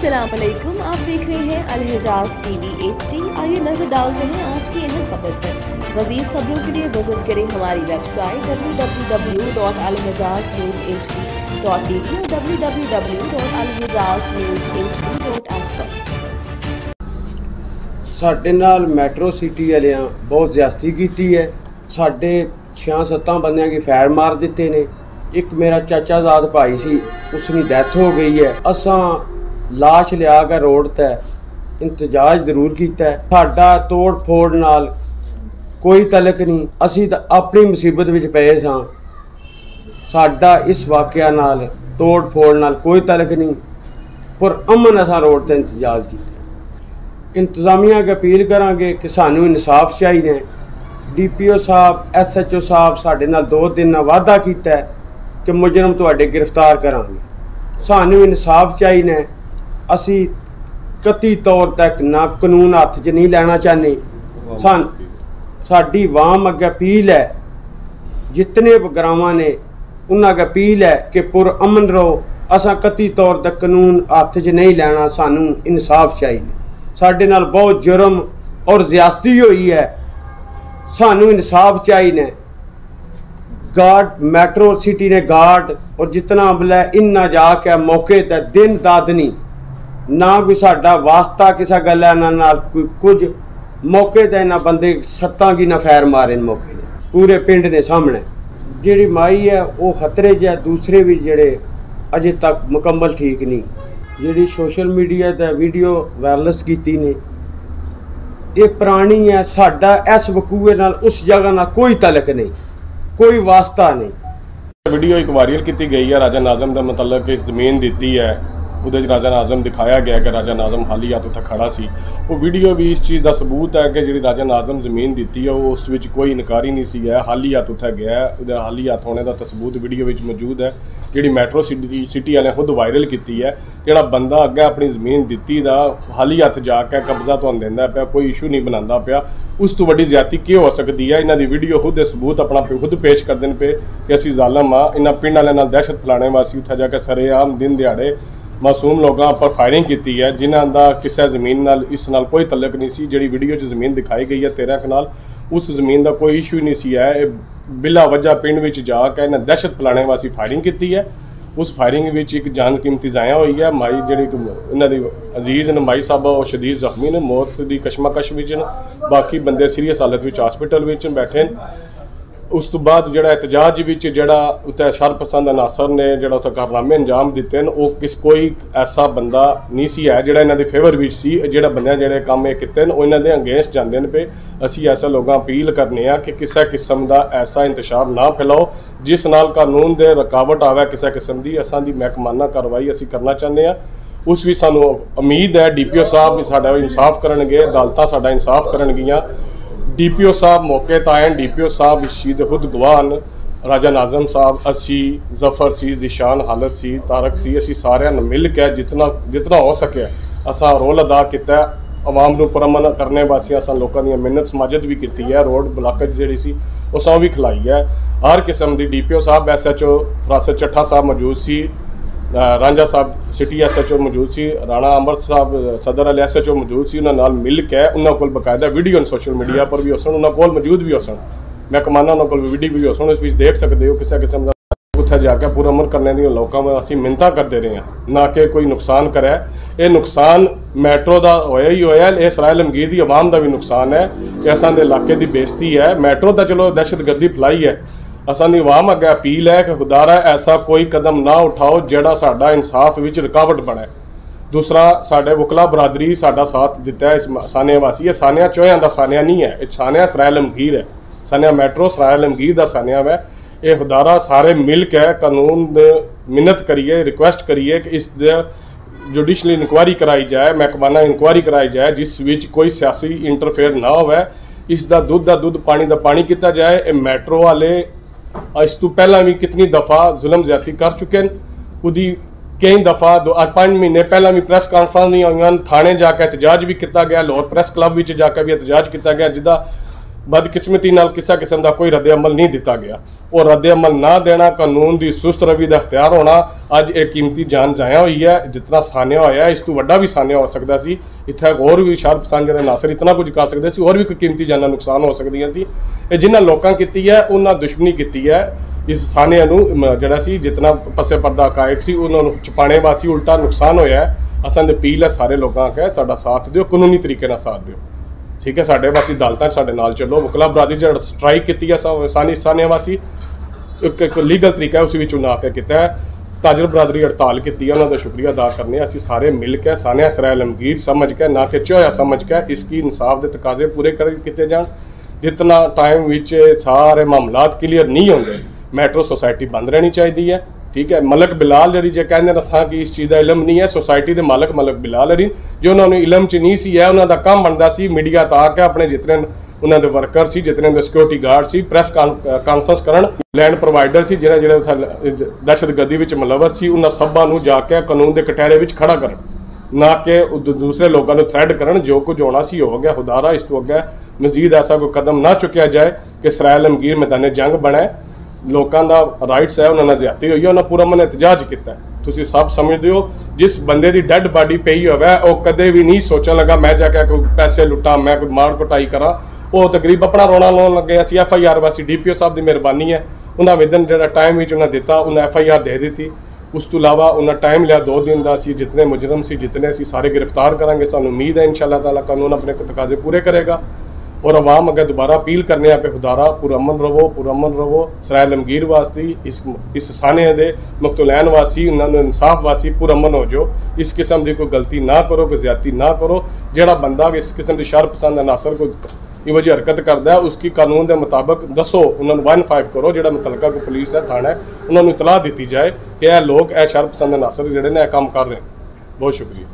अस्सलाम वालेकुम, आप देख रहे हैं अल-हिजाज़ टीवी HD। आइए नजर डालते हैं आज की अहम खबर पर। मज़ीद खबरों के लिए विजिट करें हमारी वेबसाइट www.alhijaznews.hd.tv और www.alhijaznews.hd.s पर। ਸਾਡੇ ਨਾਲ ਮੈਟਰੋ ਸਿਟੀ ਵਾਲਿਆਂ ਬਹੁਤ ਜ਼ਿਆਦਤੀ ਕੀਤੀ ਹੈ। ਸਾਡੇ 6-7 ਬੰਦਿਆਂ की ਫੈਰ ਮਾਰ ਦਿੱਤੇ ਨੇ। एक मेरा चाचाजाद भाई सी, उसकी डैथ हो गई है। असा लाश लिया के रोड ते इंतजाज जरूर किया। साडा तोड़ फोड़ नाल कोई तलक नहीं, असी तो अपनी मुसीबत विच पे सां। साडा इस वाक़या नाल तोड़ फोड़ नाल कोई तलक नहीं, पर अमन असा रोड ते इंतजाज किया। इंतजामिया की अपील करांगे कि सानू इंसाफ चाहिए। DPO साहब SHO साहब साडे नाल 2 दिन वादा किया है कि मुजरम तुहाडे गिरफ्तार करांगे। सानू इंसाफ चाहिए। असी कती तौर तक ना कानून हत्थ च नहीं लेना चाहते। साडी वाम अगे अपील है, जितने ग्रावां ने उन्हां अगे अपील है कि पुर अमन रहो। असां कती तौर तक कानून हत्थ च नहीं लेना, सानू इंसाफ चाहिए। साडे नाल बहुत जुर्म और ज्यादती हुई है, सानू इंसाफ चाहिए। गार्ड मैट्रो सिटी ने गार्ड और जितना अमला इन्ना जाके मौके ते दिन दादनी ना कोई साडा वास्ता किसा गल है ना कुछ मौके ते इन्ना बंदे 7 की ना फैर मारे मौके ने पूरे पिंड के सामने। जिहड़ी माई है वो खतरे च है, दूसरे भी जेड़े अजे तक मुकम्मल ठीक नहीं। जिहड़ी सोशल मीडिया ते वीडियो वायरल कीती ने ये पुरानी है। साडा इस वकूए नाल उस जगह नाल कोई तलक नहीं, कोई वास्ता नहीं। वीडियो एक वायरल की गई है। राजा नाजम का मतलब एक जमीन दी है, उहदे राजा नाजम दिखाया गया कि राजा नाजम हाली हाथ उत्थे खड़ा सी। वो वीडियो भी इस चीज़ का सबूत है कि जी राजा नाजम जमीन दी है वो उस कोई इनकारी नहीं सी है। हाली हाथ उत्थे गया है, उहदे हाली हाथ होने का सबूत वीडियो में मौजूद है। जी मैट्रो सिटी वाले खुद वायरल की है। जोड़ा बंदा अगे अपनी जमीन दी दा हाली हाथ जाके कब्जा तुहानूं दिंदा पिया, कोई इशू नहीं बनाता पिया, उस तो वड्डी ज्यादती की हो सकती है। इन्हां दी वीडियो खुद सबूत अपना खुद पेश कर देन पे कि असीं जालम हाँ। इन्हां पिंड वालियां नाल दहशत फैलाने वास्ते उत्थे जाके सरेआम दिन दिहाड़े मासूम लोगों पर फायरिंग की है, जिन्हां दा किसी जमीन नाल इस नाल कोई तलक नहीं सी। जिहड़ी वीडियो च जमीन दिखाई गई है 13 कनाल, उस जमीन का कोई इशू नहीं सी है। बिला वजह पिंड में जाके इन्हें दहशत फैलाने वास्ते फायरिंग की है। उस फायरिंग में एक जान कीमती ज़ाया हुई है। माई जी इन्हों की अजीज़ ने माई साहब और शदीद जख्मी ने, मौत की कशमकश में, बाकी बंदे सीरीयस हालत में हॉस्पिटल में बैठे। उस तो बाद जो एहतजाज जो उत्ते शरपसंद अनासर ने जो उत्ते कारनामे अंजाम दिते हैं, वो कोई ऐसा बंदा नहीं सी है जो इन्हों के फेवर में सी। जो बंदे जोड़े काम ये किए हैं वो इन्होंने अगेंस्ट जाते हैं पे। असी ऐसे लोगों अपील करने कि किसी किस्म का ऐसा इंतशार ना फैलाओ जिस नाल कानून के रुकावट आवे किसी किस्म की। असां दी महकमाना कार्रवाई असी करना चाहते हैं। उस भी सानू उम्मीद है DPO साहब साडा इंसाफ करनगे, अदालतां साडा इंसाफ करनगियां। DPO साहब मौके पर आए। DPO साहब इस चीज़ खुद गवाह। राजा नाजम साहब, असी जफर सी, जिशान हालत सी, तारक सी, असी सारे मिल के जितना हो सके असा रोल अदा किया। आवाम को पुरअमन करने वास्ते असा लोगों की मिन्नत समाजत भी की है। रोड ब्लॉक जी सी उस भी खिलाई है। हर किस्म की DPO साहब SHO फरासत चट्ठा साहब मौजूद सी, रांझा साहब सिटी SHO मौजूद सी, राणा अमृत साहब सदर वाले SHO मौजूद सी। उन्होंने मिल के उन्होंने को बकायदा वीडियो सोशल मीडिया पर भी हो उन्होंने को मौजूद भी हो महकमाना उन्होंने को वीडियो भी हो इस देख सकते हो। किसी किस्म का उत्थे जाके पूरा अमन करने दी लोगों में असीं मिन्नतां करते रहे हैं, ना कि कोई नुकसान करे। ये नुकसान मैट्रो का होया ही होया, ये सराय आलमगीर की आवाम का भी नुकसान है। असां दे इलाके की बेइज्जती है। मैट्रो तो चलो दहशतगर्दी फैलाई है। असां दी आवाम अगे अपील है कि खुदारा ऐसा कोई कदम ना उठाओ जिहड़ा साडा इंसाफ विच रुकावट बने। दूसरा साडे वकला बरादरी साडा साथ दिता है इस सानिया वासी। ये सानिया चोयां दा सानिया नहीं है, ये सानिया सराय आलमगीर है। सानिया मैट्रो सराय आलमगीर दा सानिया है। ये खुदारा सारे मिल के कानून मिन्नत करिए, रिक्वेस्ट करिए कि इस जुडिशली इंक्वायरी कराई जाए, महकमाना इंक्वायरी कराई जाए जिस विच कोई सियासी इंटरफेयर ना होवे। इसका दुध का दुध, पानी का पानी किया जाए। ये मैट्रो वाले इस तो पहला भी कितनी दफ़ा जुल्म ज्यादती कर चुके हैं। उदी कई दफ़ा 5 महीने पहला भी प्रेस कॉन्फ्रेंस नहीं हुई, थाने जाके एहतजाज भी किया गया, लाहौर प्रेस क्लब में जाकर भी एहतजाज किया गया, जिदा बदकिस्मती नाल किसी किस्म का कोई रद्द अमल नहीं दिता गया। और रद्द अमल ना देना, कानून की सुस्त रवि का अख्तियार होना, अज एक कीमती जान जाया हुई है। जितना सानिया होया इस तो वड्डा भी सानिया हो सकता सी। इत्थे होर भी शरपसंद जिहड़े नासर इतना कुछ कर सकते सी, होर भी कोई कीमती जाना नुकसान हो सकदियां सी। जिन्हां लोकां कीती है उन्हां दुश्मनी कीती है। इस सानिया नूं जिहड़ा सी जितना पस्से पर्दा कायक सी उन्होंने छुपाने वासी उल्टा नुकसान होया है। असां दी अपील है सारे लोगों का, साडा साथ दिओ, कानूनी तरीके नाल साथ दिओ, ठीक है। साढ़े वासी अदालतां साढ़े नाल चलो। वकला बरादरी जो स्ट्राइक की है सानिया वासी एक लीगल तरीका है उस ना के किया है। ताजर बरादरी हड़ताल की है, उन्होंने शुक्रिया अदा करने। असी सारे मिल के सानिया सराय आलमगीर समझ के, ना कि चोया समझ के, इसकी इंसाफ के तकाजे पूरे किए जान। जितना टाइम विच सारे मामलात क्लीयर नहीं होंगे, मैट्रो सोसाइटी बंद रहनी चाहिए है, ठीक है। मलक बिलाल जी जो कहते असा कि इस चीज़ का इलम नहीं है, सोसाइटी के मालक मलक बिलाल हरी जो उन्होंने इलम च नहीं सी है, उन्होंने काम बनता सी मीडिया तक अपने जितने उन्होंने वर्कर सी, जितने सिक्योरिटी गार्ड सी, प्रेस कॉन्फ्रेंस करन, लैंड प्रोवाइडर सी, जिहड़े दहशतगर्दी में मुलवस सी, उन्होंने सबा जाके कानून के कटहरे में खड़ा कर, ना कि दूसरे लोगों को थ्रैड करन। जो कुछ होना सी हो गया, खुदारा इस तो अगे मजीद ऐसा कोई कदम ना चुकया जाए कि सराय आलमगीर मैदान जंग बने। लोगों का राइट्स है, उन्होंने ज्यादती हुई है, उन्होंने पूरा मन एहतजाज किया। तुसीं सब समझते हो जिस बंदे की डेड बॉडी पई होवे वो कदे भी नहीं सोचने लगा मैं जाके कोई पैसे लुटा, मैं कोई मार कुटाई करा। वो तकरीब अपना रोना लाने लगे। असीं FIR वासी DPO साहब की मेहरबानी है, उन्हें विदन जो टाइम उन्हें दिता, उन्हें FIR दे दी। उस तो इलावा उन्हें टाइम लिया 2 दिन का। असीं जितने मुजरम से जितने असीं सारे गिरफ्तार करांगे। सानूं उम्मीद है इंशाअल्लाह ताला कानून अपने तकाजे पूरे करेगा। और अवाम अगर दोबारा अपील करने पे खुदारा पुरअमन रवो। सराय आलमगीर वास्ते इस सानिया दे मकतूलैन वासी उन्होंने इंसाफ वासी पुरअमन हो जो। इस किस्म की कोई गलती ना करो, कोई ज्यादती ना करो। जिहड़ा बंदा इस किस्म की शरपसंद अनासर कोई इहो जी हरकत करता है उसकी कानून के मुताबिक दसो, उन्होंने 15 करो। जो मुतलका कोई पुलिस है थाना है उन्होंने इतला दी जाए कि यह लोग शरपसंद अनासर जिहड़े ने काम कर रहे हैं। बहुत शुक्रिया।